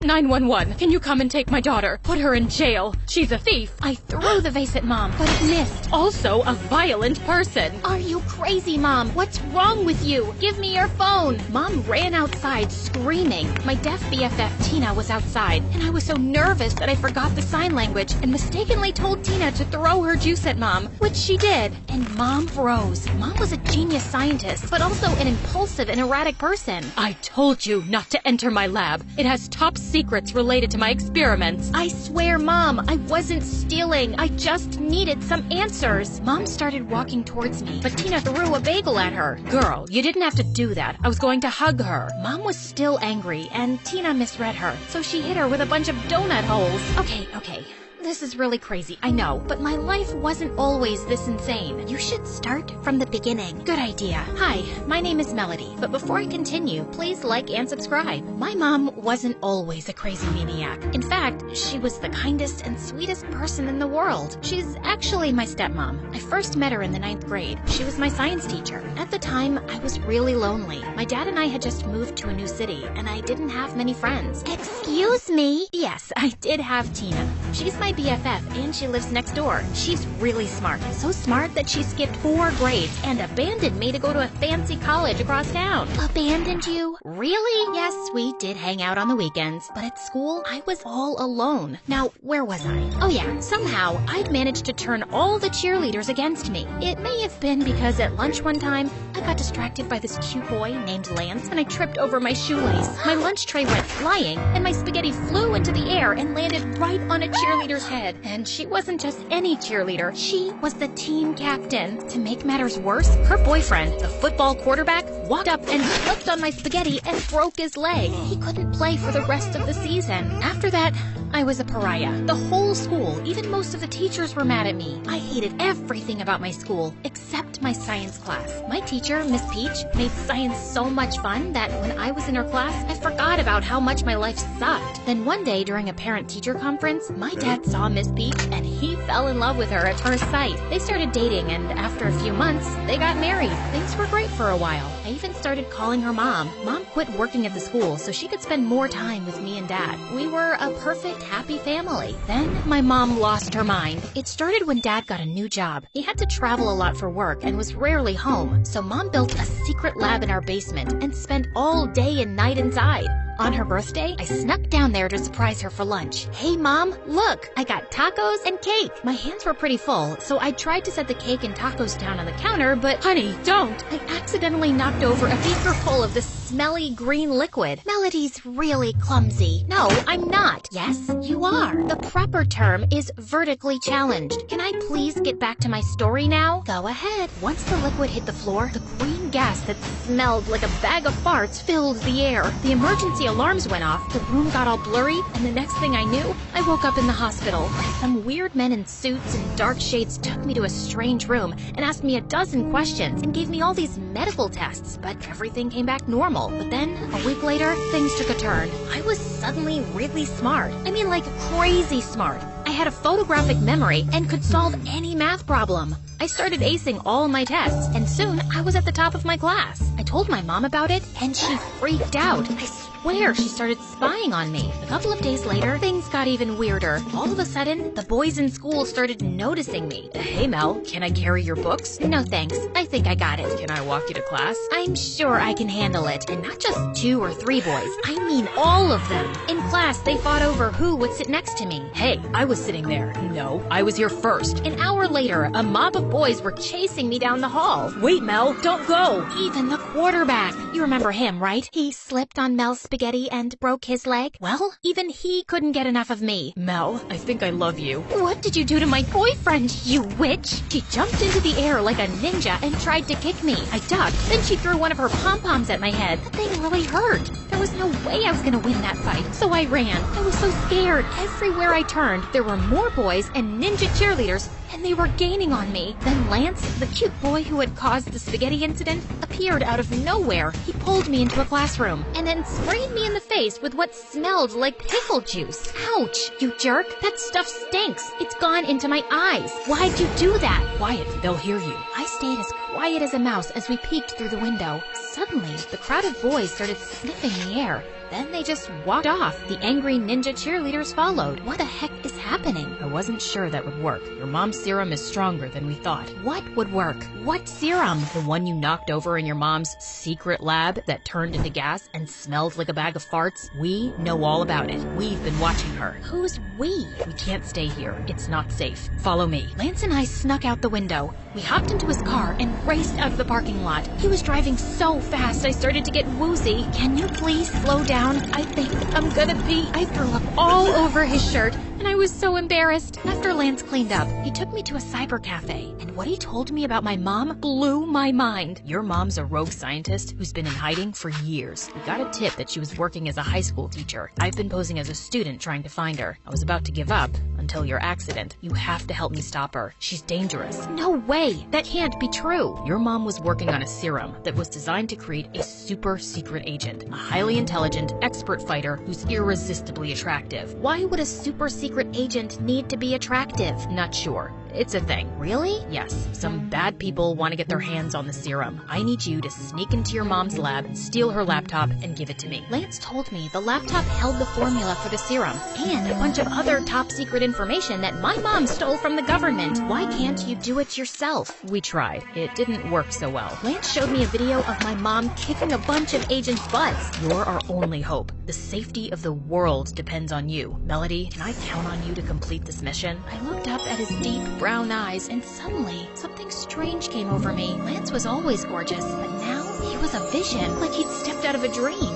911, can you come and take my daughter? Put her in jail. She's a thief. I threw the vase at Mom, but it missed. Also a violent person. Are you crazy, Mom? What's wrong with you? Give me your phone. Mom ran outside screaming. My deaf BFF Tina was outside, and I was so nervous that I forgot the sign language and mistakenly told Tina to throw her juice at Mom, which she did. And Mom froze. Mom was a genius scientist, but also an impulsive and erratic person. I told you not to enter my lab. It has top secrets related to my experiments. I swear, Mom, I wasn't stealing. I just needed some answers. Mom started walking towards me, but Tina threw a bagel at her. Girl, you didn't have to do that. I was going to hug her. Mom was still angry, and Tina misread her, so she hit her with a bunch of donut holes. Okay. This is really crazy, I know, but my life wasn't always this insane. You should start from the beginning. Good idea. Hi, my name is Melody, but before I continue, please like and subscribe. My mom wasn't always a crazy maniac. In fact, she was the kindest and sweetest person in the world. She's actually my stepmom. I first met her in the 9th grade. She was my science teacher. At the time, I was really lonely. My dad and I had just moved to a new city, and I didn't have many friends. Excuse me? Yes, I did have Tina. She's my BFF, and she lives next door. She's really smart. So smart that she skipped 4 grades and abandoned me to go to a fancy college across town. Abandoned you? Really? Yes, we did hang out on the weekends, but at school, I was all alone. Now, where was I? Oh yeah, somehow, I'd managed to turn all the cheerleaders against me. It may have been because at lunch one time, I got distracted by this cute boy named Lance, and I tripped over my shoelace. My lunch tray went flying, and my spaghetti flew into the air and landed right on a cheerleader's head. And she wasn't just any cheerleader, she was the team captain. To make matters worse, her boyfriend, the football quarterback, walked up and slipped on my spaghetti and broke his leg. He couldn't play for the rest of the season. After that, I was a pariah. The whole school, even most of the teachers were mad at me. I hated everything about my school, except my science class. My teacher, Miss Peach, made science so much fun that when I was in her class, I forgot about how much my life sucked. Then one day during a parent-teacher conference, my dad saw Miss Peach and he fell in love with her at first sight. They started dating, and after a few months, they got married. Things were great for a while. I even started calling her Mom. Mom quit working at the school so she could spend more time with me and Dad. We were a perfect, happy family. Then my mom lost her mind. It started when Dad got a new job. He had to travel a lot for work and was rarely home, so Mom built a secret lab in our basement and spent all day and night inside. On her birthday, I snuck down there to surprise her for lunch. Hey Mom, look, I got tacos and cake. My hands were pretty full, so I tried to set the cake and tacos down on the counter, but Honey, don't! I accidentally knocked over a beaker full of this smelly green liquid. Melody's really clumsy. No, I'm not. Yes, you are. The proper term is vertically challenged. Can I please get back to my story now? Go ahead. Once the liquid hit the floor, the green gas that smelled like a bag of farts filled the air. The emergency alarms went off, the room got all blurry, and the next thing I knew, I woke up in the hospital. Some weird men in suits and dark shades took me to a strange room and asked me a dozen questions and gave me all these medical tests, but everything came back normal. But then, a week later, things took a turn. I was suddenly really smart. I mean, like crazy smart. I had a photographic memory and could solve any math problem. I started acing all my tests, and soon I was at the top of my class. I told my mom about it, and she freaked out. I swear she started spying on me. A couple of days later, things got even weirder. All of a sudden, the boys in school started noticing me. Hey Mel, can I carry your books? No thanks, I think I got it. Can I walk you to class? I'm sure I can handle it. And not just 2 or 3 boys, I mean all of them. In class, they fought over who would sit next to me. Hey, I was sitting there. No, I was here first. An hour later, a mob of boys were chasing me down the hall. Wait, Mel, don't go! Even the quarterback. You remember him, right? He slipped on Mel's spaghetti and broke his leg. Well, even he couldn't get enough of me. Mel, I think I love you. What did you do to my boyfriend, you witch? She jumped into the air like a ninja and tried to kick me. I ducked. Then she threw one of her pom-poms at my head. The thing really hurt. There was no way I was gonna win that fight, so I ran. I was so scared. Everywhere I turned, there were more boys and ninja cheerleaders, and they were gaining on me. Then Lance, the cute boy who had caused the spaghetti incident, appeared out of nowhere. He pulled me into a classroom and then sprayed me in the face with what smelled like pickle juice. Ouch, you jerk. That stuff stinks. It's gone into my eyes. Why'd you do that? Quiet, they'll hear you. I stayed as quiet as a mouse as we peeked through the window. Suddenly, the crowd of boys started sniffing the air. Then they just walked off. The angry ninja cheerleaders followed. What the heck is happening? I wasn't sure that would work. Your mom's serum is stronger than we thought. What would work? What serum? The one you knocked over in your mom's secret lab that turned into gas and smelled like a bag of farts? We know all about it. We've been watching her. Who's we? We can't stay here. It's not safe. Follow me. Lance and I snuck out the window. We hopped into his car and raced out of the parking lot. He was driving so fast I started to get woozy. Can you please slow down? I think I'm gonna pee. I threw up all over his shirt, and I was so embarrassed. After Lance cleaned up, he took me to a cyber cafe, and what he told me about my mom blew my mind. Your mom's a rogue scientist who's been in hiding for years. We got a tip that she was working as a high school teacher. I've been posing as a student trying to find her. I was about to give up until your accident. You have to help me stop her. She's dangerous. No way! That can't be true. Your mom was working on a serum that was designed to create a super secret agent, a highly intelligent, expert fighter who's irresistibly attractive. Why would a super secret agent need to be attractive? Not sure. It's a thing. Really? Yes. Some bad people want to get their hands on the serum. I need you to sneak into your mom's lab, steal her laptop, and give it to me. Lance told me the laptop held the formula for the serum and a bunch of other top secret information that my mom stole from the government. Why can't you do it yourself? We tried. It didn't work so well. Lance showed me a video of my mom kicking a bunch of agents' butts. You're our only hope. The safety of the world depends on you. Melody, can I count on you to complete this mission? I looked up at his deep brown eyes, and suddenly something strange came over me. Lance was always gorgeous, but now he was a vision, like he'd stepped out of a dream.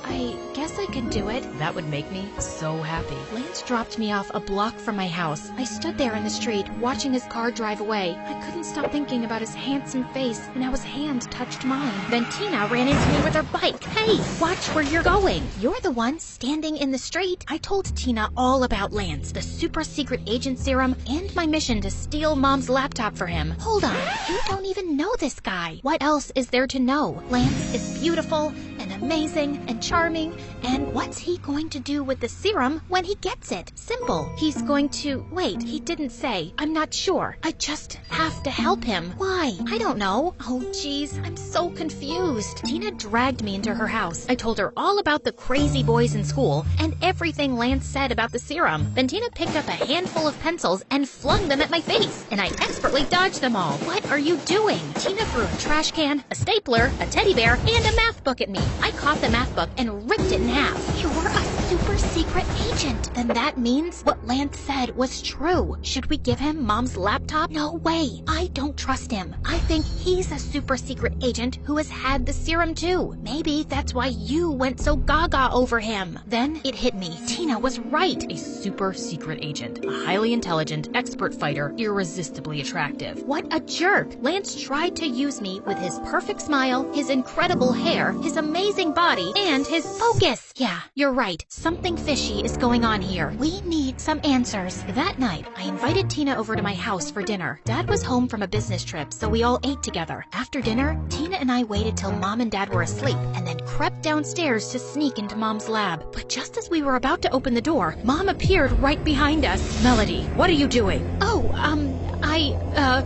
I guess I could do it. That would make me so happy. Lance dropped me off a block from my house. I stood there in the street, watching his car drive away. I couldn't stop thinking about his handsome face and how his hand touched mine. Then Tina ran into me with her bike. Hey, watch where you're going. You're the one standing in the street. I told Tina all about Lance, the super secret agent serum, and my mission to steal Mom's laptop for him. Hold on, you don't even know this guy. What else is there to know? Lance is beautiful and amazing and charming, and what's he going to do with the serum when he gets it? Simple. He's going to... Wait, he didn't say. I'm not sure. I just have to help him. Why? I don't know. Oh, jeez, I'm so confused. Tina dragged me into her house. I told her all about the crazy boys in school and everything Lance said about the serum. Then Tina picked up a handful of pencils and flung them at my face, and I expertly dodged them all. What are you doing? Tina threw a trash can, a stapler, a teddy bear, and a math book at me. I caught the math book and ripped it in half. You're a super secret agent. Then that means what Lance said was true. Should we give him Mom's laptop? No way. I don't trust him. I think he's a super secret agent who has had the serum too. Maybe that's why you went so gaga over him. Then it hit me. Tina was right. A super secret agent, a highly intelligent, expert fighter, irresistibly attractive. What a jerk. Lance tried to use me with his perfect smile, his incredible hair, his amazing body, and his focus. Yeah, you're right. Something fishy is going on here. We need some answers. That night, I invited Tina over to my house for dinner. Dad was home from a business trip, so we all ate together. After dinner, Tina and I waited till Mom and Dad were asleep and then crept downstairs to sneak into Mom's lab. But just as we were about to open the door, Mom appeared right behind us. Melody, what are you doing?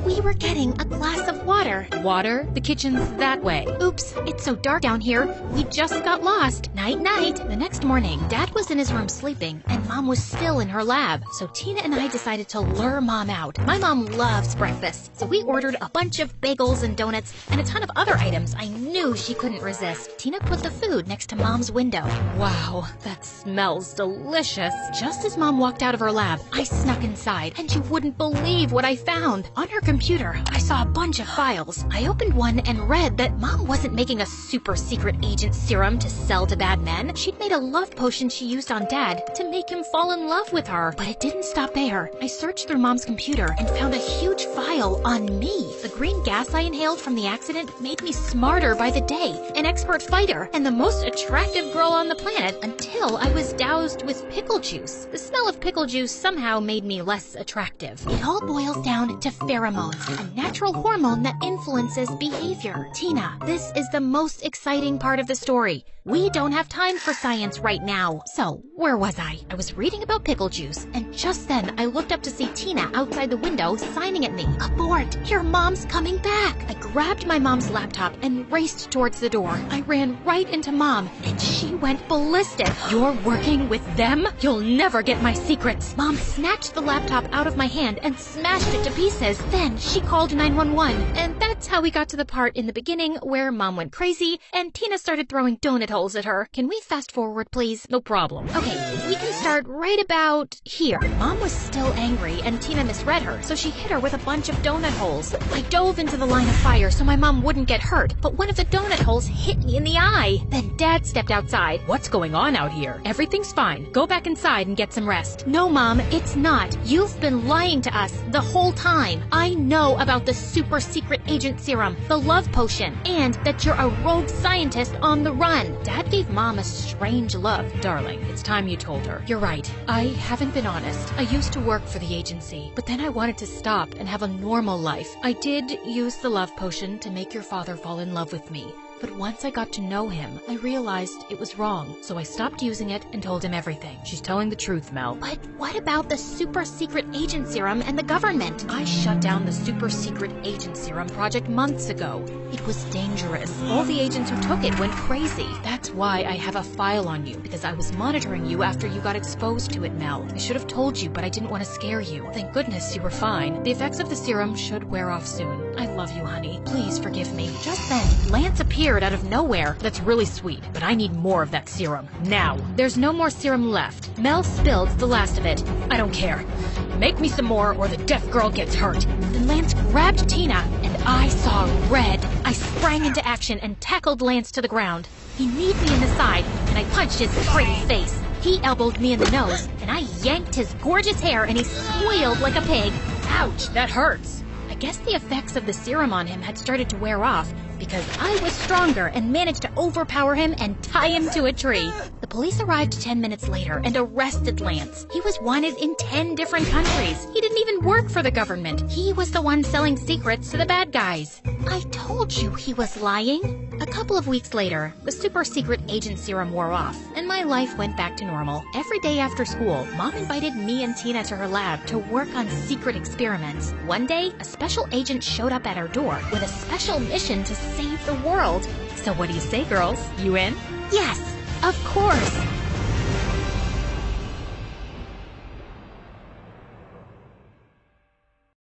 We were getting a glass of water. Water? The kitchen's that way. Oops, it's so dark down here. We just got lost. Night, night. The next morning, Dad was in his room sleeping, and Mom was still in her lab. So Tina and I decided to lure Mom out. My mom loves breakfast, so we ordered a bunch of bagels and donuts and a ton of other items I knew she couldn't resist. Tina put the food next to Mom's window. Wow, that smells delicious. Just as Mom walked out of her lab, I snuck inside, and you wouldn't believe what I found. On her computer, I saw a bunch of files. I opened one and read that Mom wasn't making a super secret agent serum to sell to bad men. She'd made a love potion she used on Dad to make him fall in love with her. But it didn't stop there. I searched through Mom's computer and found a huge file on me. The green gas I inhaled from the accident made me smarter by the day, an expert fighter, and the most attractive girl on the planet until I was doused with pickle juice. The smell of pickle juice somehow made me less attractive. It all boils down to pheromones, a natural hormone that influences behavior. Tina, this is the most exciting part of the story. We don't have time for science right now. So, where was I? I was reading about pickle juice, and just then I looked up to see Tina outside the window signing at me. Abort! Your mom's coming back! I grabbed my mom's laptop and raced towards the door. I ran right into Mom, and she went ballistic. You're working with them? You'll never get my secrets. Mom snatched the laptop out of my hand and smashed it to pieces. Then she called 911, and that's how we got to the part in the beginning where Mom went crazy and Tina started throwing donut holes at her. Can we fast forward, please? No problem. Okay, we can start right about here. Mom was still angry and Tina misread her, so she hit her with a bunch of donut holes. I dove into the line of fire so my mom wouldn't get hurt, but one of the donut holes hit me in the eye. Then Dad stepped outside. What's going on out here? Everything's fine. Go back inside and get some rest. No, Mom, it's not. You've been lying to us the whole time. I know about the super secret agent serum, the love potion, and that you're a rogue scientist on the run. Dad gave Mom a strange look. Darling, it's time you told her. You're right. I haven't been honest. I used to work for the agency, but then I wanted to stop and have a normal life. I did use the love potion to make your father fall in love with me. But once I got to know him, I realized it was wrong. So I stopped using it and told him everything. She's telling the truth, Mel. But what about the super secret agent serum and the government? I shut down the super secret agent serum project months ago. It was dangerous. All the agents who took it went crazy. That's why I have a file on you, because I was monitoring you after you got exposed to it, Mel. I should have told you, but I didn't want to scare you. Thank goodness you were fine. The effects of the serum should wear off soon. I love you, honey. Please forgive me. Just then, Lance appeared out of nowhere. That's really sweet, but I need more of that serum. Now. There's no more serum left. Mel spilled the last of it. I don't care. Make me some more or the deaf girl gets hurt. Then Lance grabbed Tina, and I saw red. I sprang into action and tackled Lance to the ground. He kneed me in the side, and I punched his pretty face. He elbowed me in the nose, and I yanked his gorgeous hair, and he squealed like a pig. Ouch, that hurts. I guess the effects of the serum on him had started to wear off, because I was stronger and managed to overpower him and tie him to a tree. The police arrived 10 minutes later and arrested Lance. He was wanted in 10 different countries. He didn't even work for the government. He was the one selling secrets to the bad guys. I told you he was lying. A couple of weeks later, the super secret agent serum wore off, and my life went back to normal. Every day after school, Mom invited me and Tina to her lab to work on secret experiments. One day, a special agent showed up at our door with a special mission to save the world. So what do you say, girls? You in? Yes, of course.